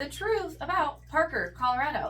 The truth about Parker, Colorado.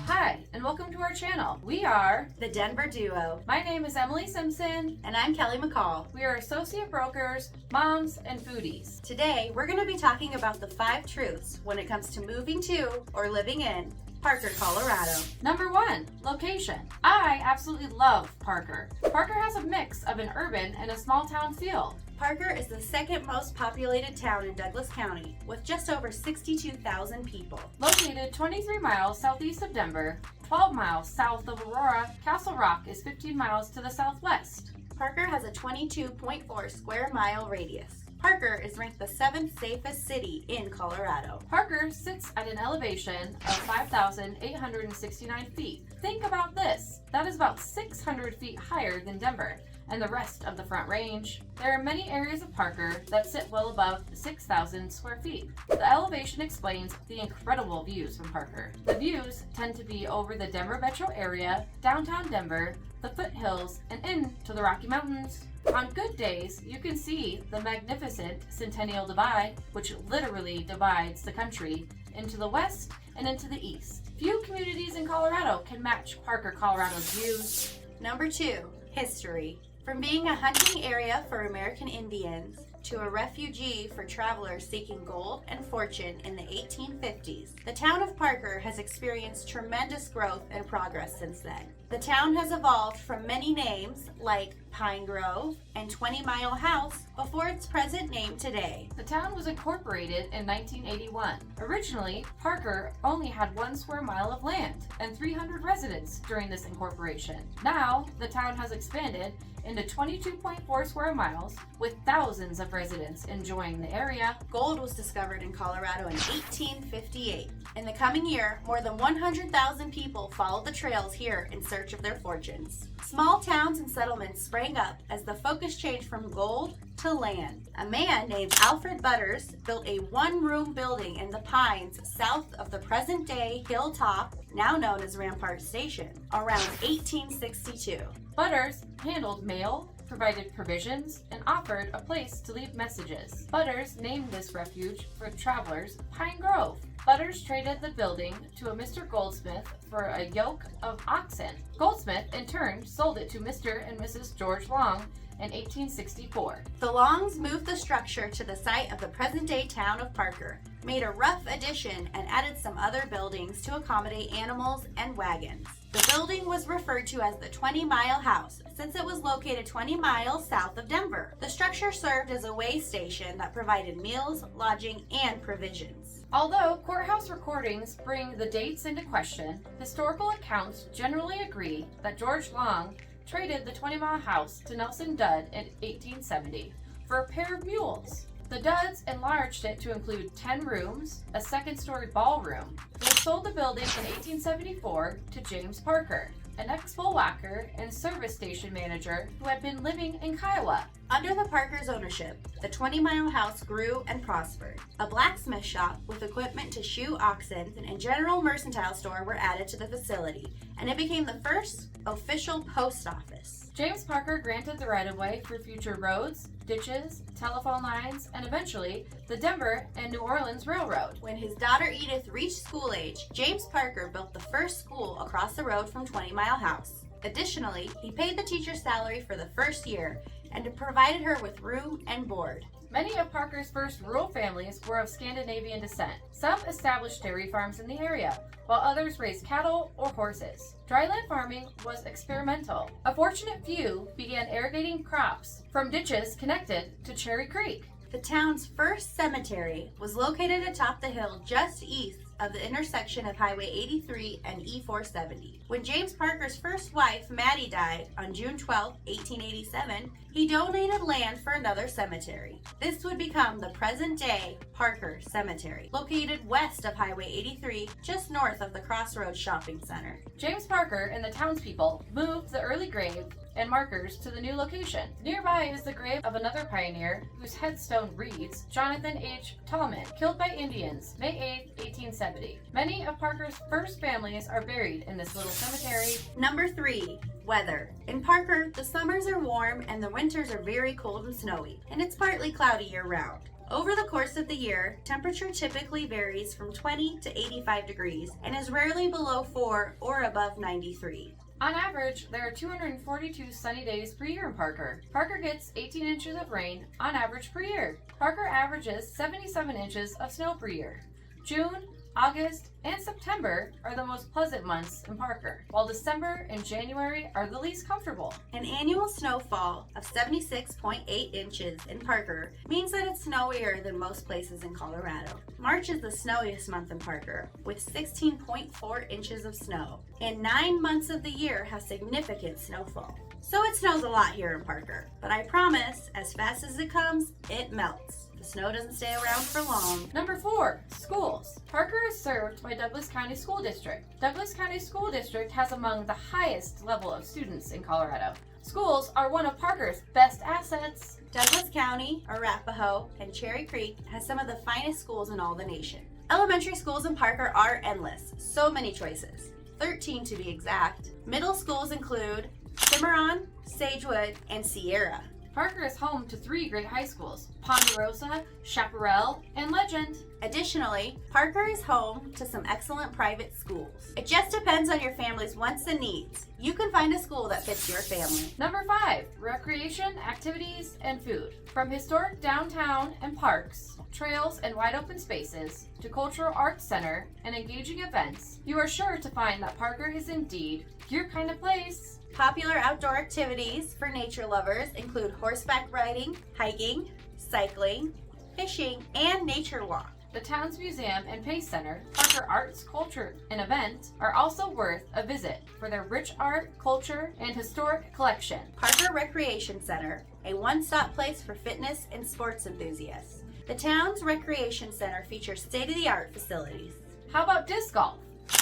Hi, and welcome to our channel. We are The Denver Duo. My name is Emily Simpson. And I'm Kellie McCall. We are associate brokers, moms, and foodies. Today, we're going to be talking about the 5 truths when it comes to moving to or living in Parker, Colorado. Number 1, location. I absolutely love Parker. Parker has a mix of an urban and a small town feel. Parker is the second most populated town in Douglas County, with just over 62,000 people. Located 23 miles southeast of Denver, 12 miles south of Aurora, Castle Rock is 15 miles to the southwest. Parker has a 22.4 square mile radius. Parker is ranked the 7th safest city in Colorado. Parker sits at an elevation of 5,869 feet. Think about this. That is about 600 feet higher than Denver and the rest of the Front Range. There are many areas of Parker that sit well above 6,000 square feet. The elevation explains the incredible views from Parker. The views tend to be over the Denver metro area, downtown Denver, the foothills, and into the Rocky Mountains. On good days, you can see the magnificent Centennial Divide, which literally divides the country into the west and into the east. Few communities in Colorado can match Parker, Colorado's views. Number 2, history. From being a hunting area for American Indians to a refugee for travelers seeking gold and fortune in the 1850s, the town of Parker has experienced tremendous growth and progress since then. The town has evolved from many names like Pine Grove and 20 Mile House before its present name today. The town was incorporated in 1981. Originally, Parker only had 1 square mile of land and 300 residents during this incorporation. Now, the town has expanded into 22.4 square miles with thousands of residents enjoying the area. Gold was discovered in Colorado in 1858. In the coming year, more than 100,000 people followed the trails here in search of their fortunes. Small towns and settlements sprang up as the focus changed from gold to land. A man named Alfred Butters built a 1-room building in the Pines south of the present-day Hilltop, now known as Rampart Station, around 1862. Butters handled mail, provided provisions, and offered a place to leave messages. Butters named this refuge for travelers Pine Grove. Butters traded the building to a Mr. Goldsmith for a yoke of oxen. Goldsmith, in turn, sold it to Mr. and Mrs. George Long in 1864. The Longs moved the structure to the site of the present-day town of Parker, made a rough addition, and added some other buildings to accommodate animals and wagons. The building was referred to as the 20 Mile House since it was located 20 miles south of Denver. The structure served as a way station that provided meals, lodging, and provisions. Although courthouse recordings bring the dates into question, historical accounts generally agree that George Long traded the 20 Mile House to Nelson Dudd in 1870 for a pair of mules. The Dudds enlarged it to include 10 rooms, a second-story ballroom. They sold the building in 1874 to James Parker, an ex-bullwhacker and service station manager who had been living in Kiowa. Under the Parkers' ownership, the 20 Mile House grew and prospered. A blacksmith shop with equipment to shoe oxen and general mercantile store were added to the facility, and it became the first official post office. James Parker granted the right-of-way for future roads, ditches, telephone lines, and eventually the Denver and New Orleans Railroad. When his daughter Edith reached school age, James Parker built the first school across the road from 20 Mile House. Additionally, he paid the teacher's salary for the first year and provided her with room and board. Many of Parker's first rural families were of Scandinavian descent. Some established dairy farms in the area, while others raised cattle or horses. Dryland farming was experimental. A fortunate few began irrigating crops from ditches connected to Cherry Creek. The town's first cemetery was located atop the hill just east of the intersection of Highway 83 and E470. When James Parker's first wife, Maddie, died on June 12, 1887, he donated land for another cemetery. This would become the present-day Parker Cemetery, located west of Highway 83, just north of the Crossroads Shopping Center. James Parker and the townspeople moved the early grave and markers to the new location. Nearby is the grave of another pioneer whose headstone reads, Jonathan H. Tallman, killed by Indians, May 8, 1870. Many of Parker's first families are buried in this little cemetery. Number 3. Weather. In Parker, the summers are warm and the winters are very cold and snowy, and it's partly cloudy year-round. Over the course of the year, temperature typically varies from 20 to 85 degrees and is rarely below 4 or above 93. On average, there are 242 sunny days per year in Parker. Parker gets 18 inches of rain on average per year. Parker averages 77 inches of snow per year. June, August, and September are the most pleasant months in Parker, while December and January are the least comfortable. An annual snowfall of 76.8 inches in Parker means that it's snowier than most places in Colorado. March is the snowiest month in Parker, with 16.4 inches of snow, and 9 months of the year have significant snowfall. So it snows a lot here in Parker, but I promise, as fast as it comes, it melts. The snow doesn't stay around for long. Number 4, schools. Parker is served by Douglas County School District. Douglas County School District has among the highest level of students in Colorado. Schools are one of Parker's best assets. Douglas County, Arapahoe, and Cherry Creek has some of the finest schools in all the nation. Elementary schools in Parker are endless, so many choices. 13 to be exact. Middle schools include Cimarron, Sagewood, and Sierra. Parker is home to 3 great high schools, Ponderosa, Chaparral, and Legend. Additionally, Parker is home to some excellent private schools. It just depends on your family's wants and needs. You can find a school that fits your family. Number 5, recreation, activities, and food. From historic downtown and parks, trails and wide open spaces, to cultural arts center and engaging events, you are sure to find that Parker is indeed your kind of place. Popular outdoor activities for nature lovers include horseback riding, hiking, cycling, fishing, and nature walk. The town's museum and Pace Center, Parker Arts, Culture, and Event are also worth a visit for their rich art, culture, and historic collection. Parker Recreation Center, a one-stop place for fitness and sports enthusiasts. The town's recreation center features state-of-the-art facilities. How about disc golf?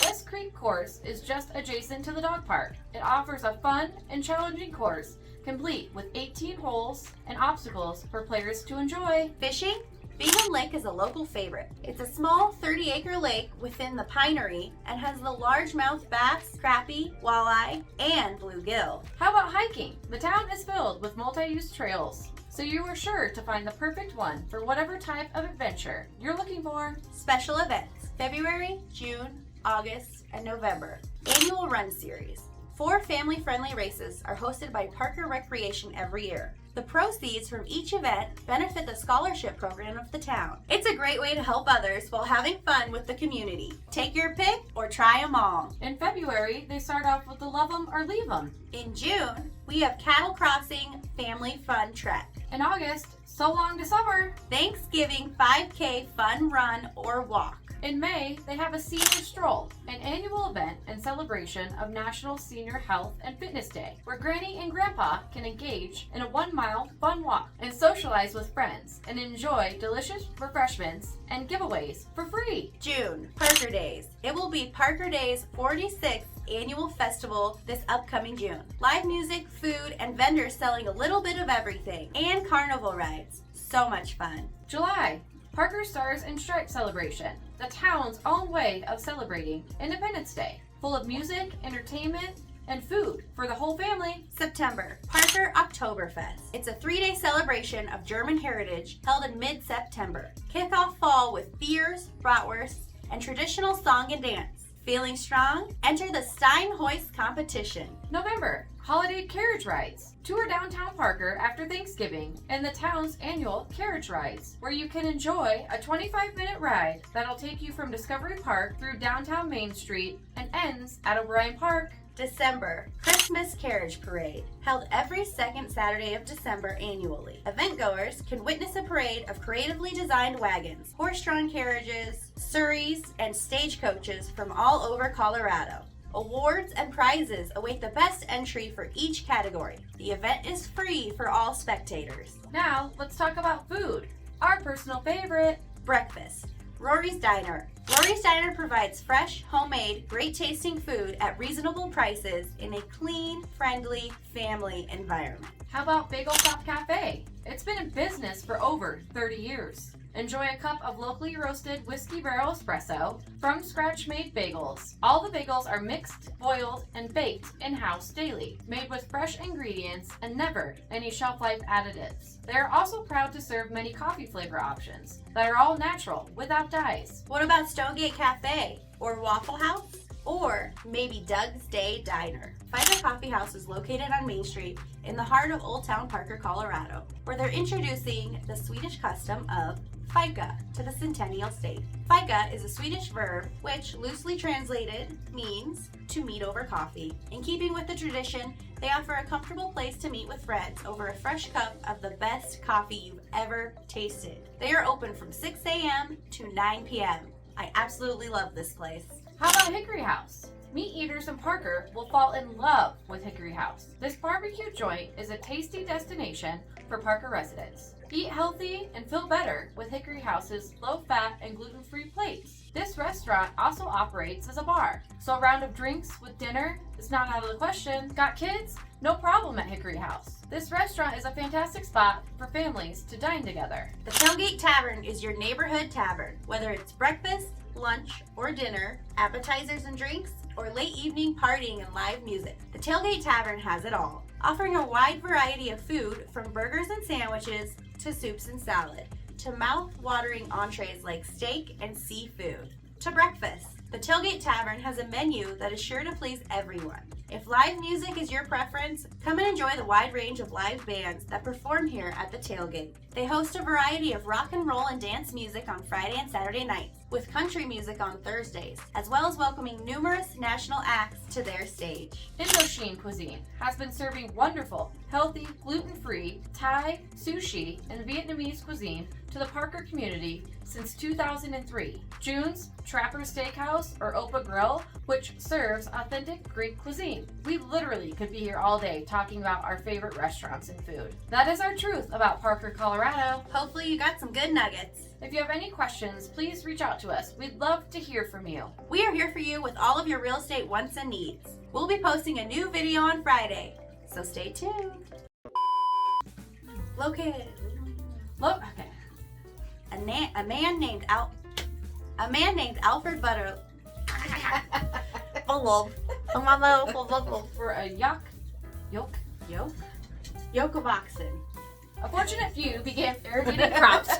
West Creek course is just adjacent to the dog park. It offers a fun and challenging course, complete with 18 holes and obstacles for players to enjoy. Fishing? Bingham Lake is a local favorite. It's a small 30-acre lake within the Pinery and has the largemouth bass, crappie, walleye, and bluegill. How about hiking? The town is filled with multi-use trails, so you are sure to find the perfect one for whatever type of adventure you're looking for. Special events: February, June, August, and November. Annual Run Series. 4 family-friendly races are hosted by Parker Recreation every year. The proceeds from each event benefit the scholarship program of the town. It's a great way to help others while having fun with the community. Take your pick or try them all. In February, they start off with the Love 'em or Leave 'em. In June, we have Cattle Crossing Family Fun Trek. In August, So Long to Summer. Thanksgiving 5K Fun Run or Walk. In May, they have a Senior Stroll, an annual event and celebration of National Senior Health and Fitness Day, where Granny and Grandpa can engage in a 1-mile fun walk and socialize with friends and enjoy delicious refreshments and giveaways for free. June, Parker Days. It will be Parker Days' 46th annual festival this upcoming June. Live music, food, and vendors selling a little bit of everything, and carnival rides. So much fun. July, Parker Stars and Stripes celebration, the town's own way of celebrating Independence Day, full of music, entertainment, and food for the whole family. September, Parker Oktoberfest. It's a 3-day celebration of German heritage held in mid-September. Kick off fall with beers, bratwursts, and traditional song and dance. Feeling strong? Enter the Steinhoist competition. November, holiday carriage rides. Tour downtown Parker after Thanksgiving and the town's annual carriage rides, where you can enjoy a 25-minute ride that'll take you from Discovery Park through downtown Main Street and ends at O'Brien Park. December, Christmas Carriage Parade, held every second Saturday of December annually. Event-goers can witness a parade of creatively designed wagons, horse-drawn carriages, surreys, and stagecoaches from all over Colorado. Awards and prizes await the best entry for each category. The event is free for all spectators. Now, let's talk about food. Our personal favorite, Breakfast. Rory's Diner, Rory's Diner provides fresh, homemade, great-tasting food at reasonable prices in a clean, friendly, family environment. How about Bagel Shop Cafe? It's been in business for over 30 years. Enjoy a cup of locally roasted whiskey barrel espresso, from scratch made bagels. All the bagels are mixed, boiled, and baked in-house daily, made with fresh ingredients and never any shelf life additives. They are also proud to serve many coffee flavor options that are all natural, without dyes. What about Stonegate Cafe or Waffle House? Or maybe Doug's Day Diner. Fica Coffee House is located on Main Street in the heart of Old Town Parker, Colorado, where they're introducing the Swedish custom of fika to the Centennial State. Fika is a Swedish verb which, loosely translated, means to meet over coffee. In keeping with the tradition, they offer a comfortable place to meet with friends over a fresh cup of the best coffee you've ever tasted. They are open from 6 a.m. to 9 p.m. I absolutely love this place. How about Hickory House? Meat eaters in Parker will fall in love with Hickory House. This barbecue joint is a tasty destination for Parker residents. Eat healthy and feel better with Hickory House's low-fat and gluten-free plates. This restaurant also operates as a bar, so a round of drinks with dinner is not out of the question. Got kids? No problem at Hickory House. This restaurant is a fantastic spot for families to dine together. The Tailgate Tavern is your neighborhood tavern. Whether it's breakfast, lunch, or dinner, appetizers and drinks, or late evening partying and live music, the Tailgate Tavern has it all, offering a wide variety of food from burgers and sandwiches to soups and salad, to mouth-watering entrees like steak and seafood, to breakfast. The Tailgate Tavern has a menu that is sure to please everyone. If live music is your preference, come and enjoy the wide range of live bands that perform here at the Tailgate. They host a variety of rock and roll and dance music on Friday and Saturday nights, with country music on Thursdays, as well as welcoming numerous national acts to their stage. Indochine cuisine has been serving wonderful, healthy, gluten-free Thai, sushi, and Vietnamese cuisine to the Parker community since 2003. June's Trapper's Steakhouse or Opa Grill, which serves authentic Greek cuisine. We literally could be here all day talking about our favorite restaurants and food. That is our truth about Parker, Colorado. Hopefully you got some good nuggets. If you have any questions, please reach out to us. We'd love to hear from you. We are here for you with all of your real estate wants and needs. We'll be posting a new video on Friday, so stay tuned. Located. Okay. A man named Alfred Butter. For a yoke Yoke of oxen. A fortunate few began irrigating crops